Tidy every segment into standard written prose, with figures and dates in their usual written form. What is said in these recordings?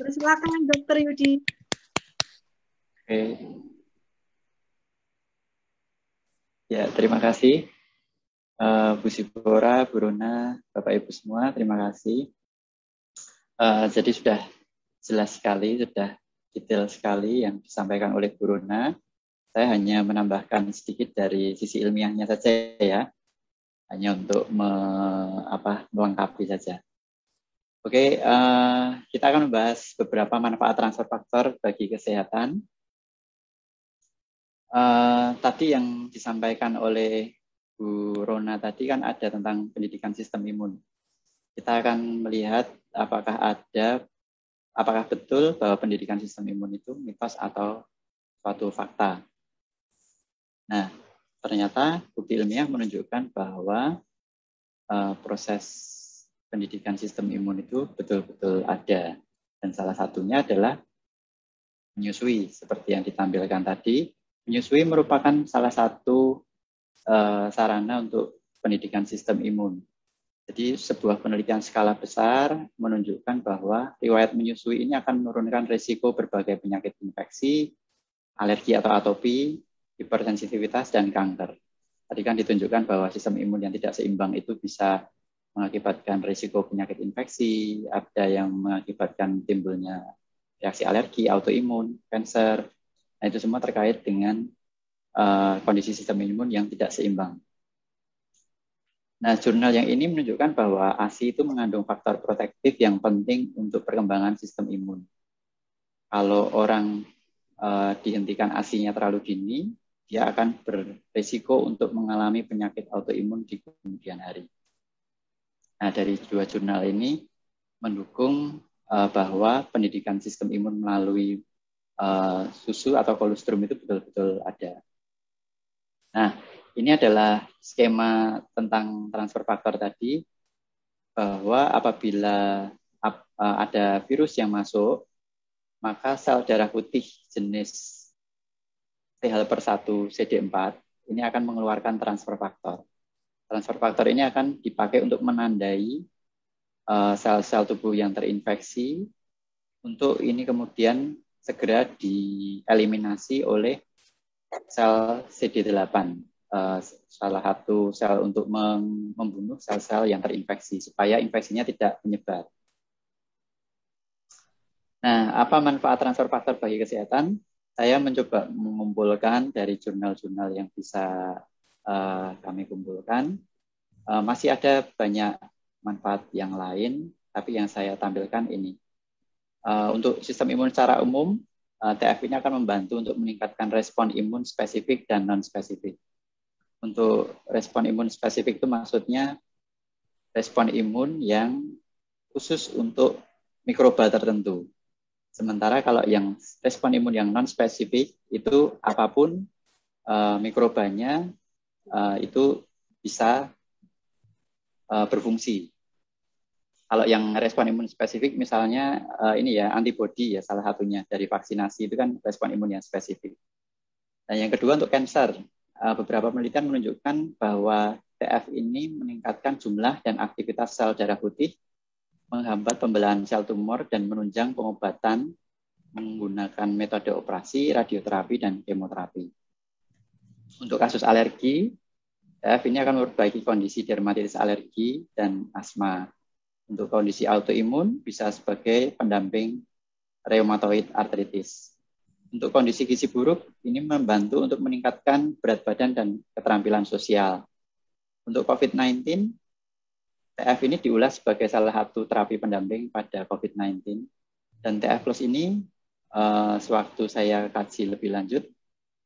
Silakan Dokter Yudi. Oke. Ya, terima kasih Bu Sibora, Bu Rona, Bapak Ibu semua, terima kasih. Jadi sudah jelas sekali, sudah detail sekali yang disampaikan oleh Bu Rona. Saya hanya menambahkan sedikit dari sisi ilmiahnya saja ya, hanya untuk melengkapi saja. Oke, kita akan membahas beberapa manfaat transfer faktor bagi kesehatan. Tadi yang disampaikan oleh Bu Rona tadi kan ada tentang pendidikan sistem imun. Kita akan melihat apakah betul bahwa pendidikan sistem imun itu mitos atau suatu fakta. Nah, ternyata bukti ilmiah menunjukkan bahwa proses pendidikan sistem imun itu betul-betul ada. Dan salah satunya adalah menyusui, seperti yang ditampilkan tadi. Menyusui merupakan salah satu sarana untuk pendidikan sistem imun. Jadi sebuah penelitian skala besar menunjukkan bahwa riwayat menyusui ini akan menurunkan risiko berbagai penyakit infeksi, alergi atau atopi, hipersensitivitas, dan kanker. Tadi kan ditunjukkan bahwa sistem imun yang tidak seimbang itu bisa mengakibatkan risiko penyakit infeksi, ada yang mengakibatkan timbulnya reaksi alergi, autoimun, kanker. Nah, itu semua terkait dengan kondisi sistem imun yang tidak seimbang. Nah, jurnal yang ini menunjukkan bahwa ASI itu mengandung faktor protektif yang penting untuk perkembangan sistem imun. Kalau orang dihentikan ASI-nya terlalu dini, dia akan berisiko untuk mengalami penyakit autoimun di kemudian hari. Nah, dari dua jurnal ini mendukung bahwa pendidikan sistem imun melalui susu atau kolostrum itu betul-betul ada. Nah, ini adalah skema tentang transfer faktor tadi, bahwa apabila ada virus yang masuk, maka sel darah putih jenis T helper 1 CD4 ini akan mengeluarkan transfer faktor. Transfer faktor ini akan dipakai untuk menandai sel-sel tubuh yang terinfeksi, untuk ini kemudian segera dieliminasi oleh sel CD8. Salah satu sel untuk membunuh sel-sel yang terinfeksi supaya infeksinya tidak menyebar. Nah, apa manfaat transfer faktor bagi kesehatan? Saya mencoba mengumpulkan dari jurnal-jurnal yang bisa kami kumpulkan. Masih ada banyak manfaat yang lain, tapi yang saya tampilkan ini. Untuk sistem imun secara umum, TF ini akan membantu untuk meningkatkan respon imun spesifik dan non-spesifik. Untuk respon imun spesifik itu maksudnya respon imun yang khusus untuk mikroba tertentu. Sementara kalau yang respon imun yang non-spesifik itu apapun mikrobanya itu bisa berfungsi. Kalau yang respon imun spesifik misalnya ini ya antibodi ya salah satunya dari vaksinasi itu kan respon imun yang spesifik. Dan yang kedua untuk kanker. Beberapa penelitian menunjukkan bahwa TF ini meningkatkan jumlah dan aktivitas sel darah putih, menghambat pembelahan sel tumor, dan menunjang pengobatan menggunakan metode operasi, radioterapi, dan kemoterapi. Untuk kasus alergi, TF ini akan memperbaiki kondisi dermatitis alergi dan asma. Untuk kondisi autoimun bisa sebagai pendamping rheumatoid arthritis. Untuk kondisi gizi buruk, ini membantu untuk meningkatkan berat badan dan keterampilan sosial. Untuk COVID-19, TF ini diulas sebagai salah satu terapi pendamping pada COVID-19. Dan TF Plus ini, sewaktu saya kaji lebih lanjut,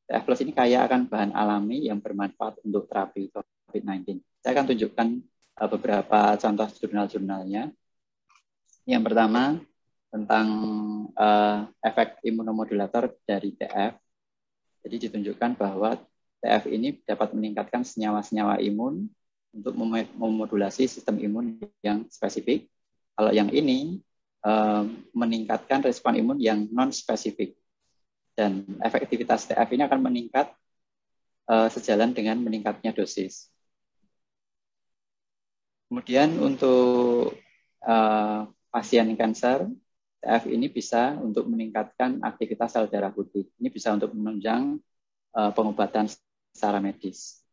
TF Plus ini kaya akan bahan alami yang bermanfaat untuk terapi COVID-19. Saya akan tunjukkan beberapa contoh jurnal-jurnalnya. Yang pertama, tentang efek imunomodulator dari TF. Jadi ditunjukkan bahwa TF ini dapat meningkatkan senyawa-senyawa imun untuk memodulasi sistem imun yang spesifik. Kalau yang ini meningkatkan respon imun yang non-spesifik. Dan efektivitas TF ini akan meningkat sejalan dengan meningkatnya dosis. Kemudian untuk pasien kanker, TF ini bisa untuk meningkatkan aktivitas sel darah putih. Ini bisa untuk menunjang pengobatan secara medis.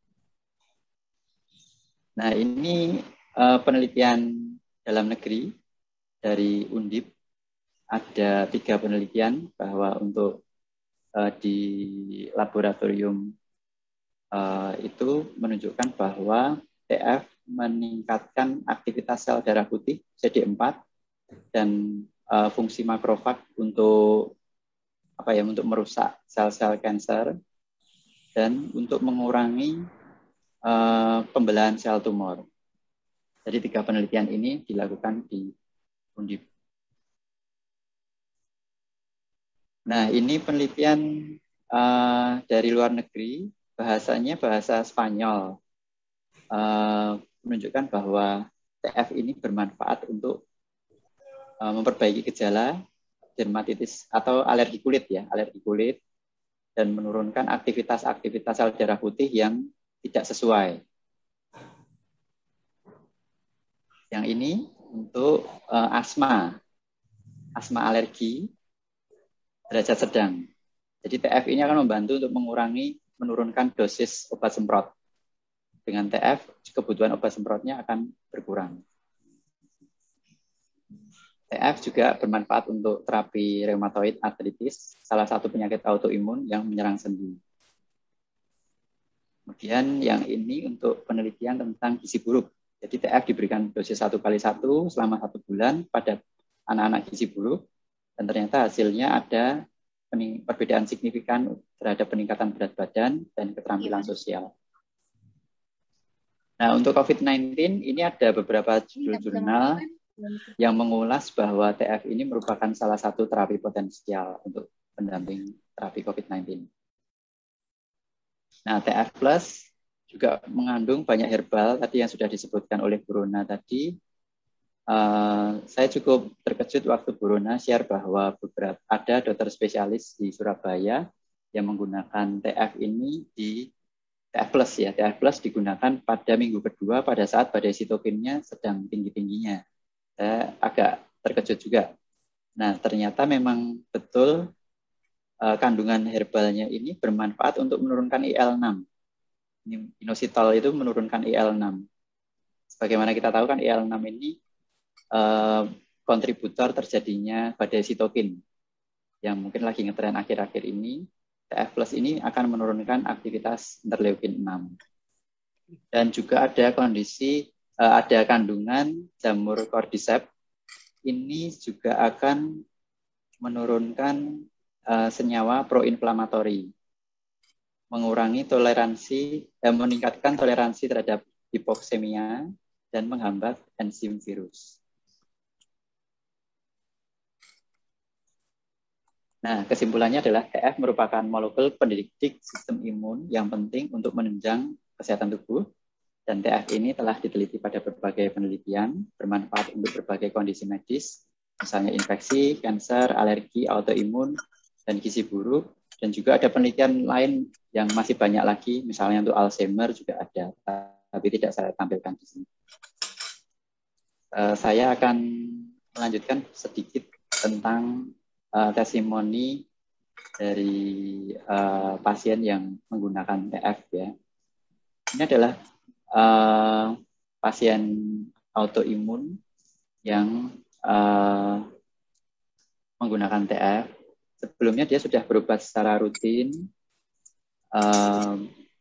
Nah, ini penelitian dalam negeri dari Undip. Ada 3 penelitian bahwa untuk di laboratorium itu menunjukkan bahwa TF meningkatkan aktivitas sel darah putih CD4 dan fungsi makrofag untuk untuk merusak sel-sel kanker dan untuk mengurangi pembelahan sel tumor. Jadi 3 penelitian ini dilakukan di Undip. Nah, ini penelitian dari luar negeri, bahasanya bahasa Spanyol, menunjukkan bahwa TF ini bermanfaat untuk memperbaiki gejala dermatitis atau alergi kulit dan menurunkan aktivitas sel darah putih yang tidak sesuai. Yang ini untuk asma alergi derajat sedang. Jadi TF ini akan membantu untuk menurunkan dosis obat semprot. Dengan TF, kebutuhan obat semprotnya akan berkurang. TF juga bermanfaat untuk terapi reumatoid arthritis, salah satu penyakit autoimun yang menyerang sendi. Kemudian yang ini untuk penelitian tentang gizi buruk. Jadi TF diberikan dosis 1 kali 1 selama 1 bulan pada anak-anak gizi buruk, dan ternyata hasilnya ada perbedaan signifikan terhadap peningkatan berat badan dan keterampilan sosial. Nah, untuk COVID-19 ini ada beberapa jurnal yang mengulas bahwa TF ini merupakan salah satu terapi potensial untuk pendamping terapi COVID-19. Nah, TF Plus juga mengandung banyak herbal tadi yang sudah disebutkan oleh Bu Rona tadi. Saya cukup terkejut waktu Bu Rona share bahwa ada dokter spesialis di Surabaya yang menggunakan TF ini di TF Plus ya. TF Plus digunakan pada minggu kedua pada saat badai sitokinnya sedang tinggi-tingginya. Saya agak terkejut juga. Nah, ternyata memang betul kandungan herbalnya ini bermanfaat untuk menurunkan IL-6. Inositol itu menurunkan IL-6. Sebagaimana kita tahu kan IL-6 ini kontributor terjadinya badai sitokin yang mungkin lagi ngetren akhir-akhir ini. TF Plus ini akan menurunkan aktivitas interleukin 6. Dan juga ada ada kandungan jamur cordyceps. Ini juga akan menurunkan senyawa proinflamatori, meningkatkan toleransi terhadap hipoksemia dan menghambat enzim virus. Nah, kesimpulannya adalah TF merupakan molekul pendidik sistem imun yang penting untuk menunjang kesehatan tubuh, dan TF ini telah diteliti pada berbagai penelitian, bermanfaat untuk berbagai kondisi medis, misalnya infeksi, kanker, alergi, autoimun, dan gizi buruk, dan juga ada penelitian lain yang masih banyak lagi, misalnya untuk Alzheimer juga ada, tapi tidak saya tampilkan di sini. Saya akan melanjutkan sedikit tentang testimoni dari pasien yang menggunakan TF ya. Ini adalah pasien autoimun yang menggunakan TF. Sebelumnya dia sudah berobat secara rutin,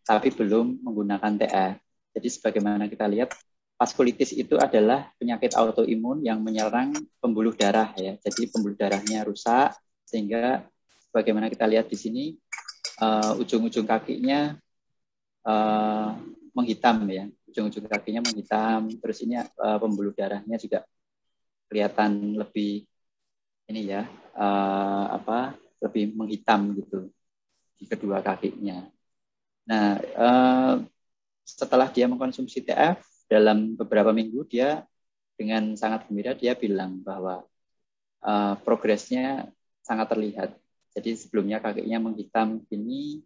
tapi belum menggunakan TF. Jadi sebagaimana kita lihat, vaskulitis itu adalah penyakit autoimun yang menyerang pembuluh darah ya. Jadi pembuluh darahnya rusak sehingga bagaimana kita lihat di sini ujung-ujung kakinya menghitam ya. Ujung-ujung kakinya menghitam. Terus ini pembuluh darahnya juga kelihatan lebih lebih menghitam gitu di kedua kakinya. Nah, setelah dia mengkonsumsi TF dalam beberapa minggu, dia dengan sangat gembira dia bilang bahwa progresnya sangat terlihat. Jadi sebelumnya kakinya menghitam ini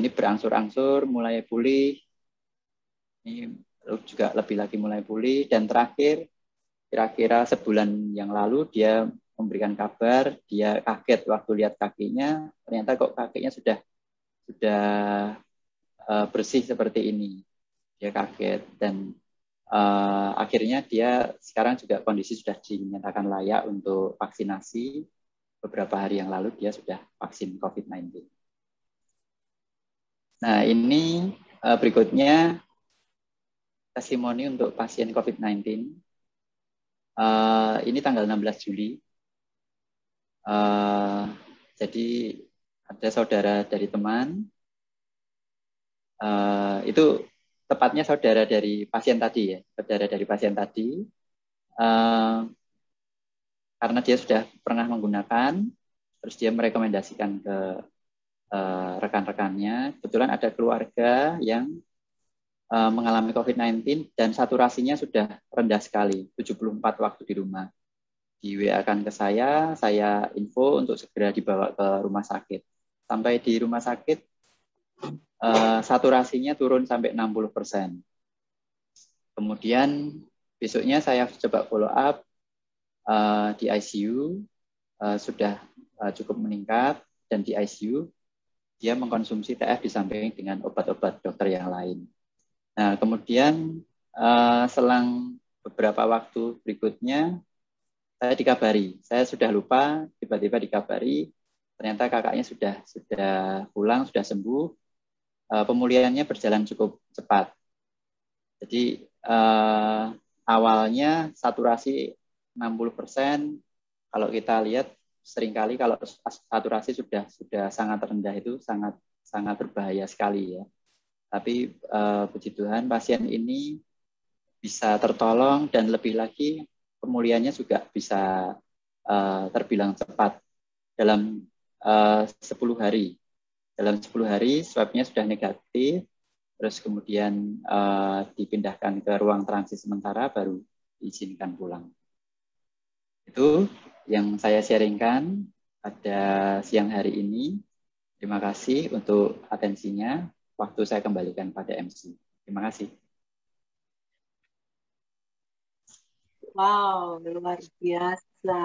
berangsur-angsur mulai pulih. Ini juga lebih lagi mulai pulih, dan terakhir kira-kira sebulan yang lalu dia memberikan kabar, dia kaget waktu lihat kakinya, ternyata kok kakinya sudah bersih seperti ini. Dia kaget dan akhirnya dia sekarang juga kondisi sudah dinyatakan layak untuk vaksinasi. Beberapa hari yang lalu dia sudah vaksin COVID-19. Nah, ini berikutnya testimoni untuk pasien COVID-19. Ini tanggal 16 Juli. Jadi ada saudara dari teman, itu tepatnya saudara dari pasien tadi ya, saudara dari pasien tadi, karena dia sudah pernah menggunakan, terus dia merekomendasikan ke rekan-rekannya. Kebetulan ada keluarga yang mengalami COVID-19 dan saturasinya sudah rendah sekali, 74 waktu di rumah. Di WA-kan ke saya info untuk segera dibawa ke rumah sakit. Sampai di rumah sakit, saturasinya turun sampai 60%. Kemudian besoknya saya coba follow up di ICU, sudah cukup meningkat, dan di ICU dia mengkonsumsi TF disamping dengan obat-obat dokter yang lain. Nah, kemudian selang beberapa waktu berikutnya, saya dikabari. Saya sudah lupa, tiba-tiba dikabari, ternyata kakaknya sudah pulang, sudah sembuh. Pemulihannya berjalan cukup cepat. Jadi awalnya saturasi 60%, kalau kita lihat seringkali kalau saturasi sudah sangat rendah itu sangat berbahaya sekali ya. Tapi puji Tuhan pasien ini bisa tertolong dan lebih lagi pemulihannya juga bisa terbilang cepat dalam 10 hari. Dalam 10 hari swabnya sudah negatif, terus kemudian dipindahkan ke ruang transit sementara baru diizinkan pulang. Itu yang saya sharingkan pada siang hari ini. Terima kasih untuk atensinya. Waktu saya kembalikan pada MC. Terima kasih. Wow, luar biasa.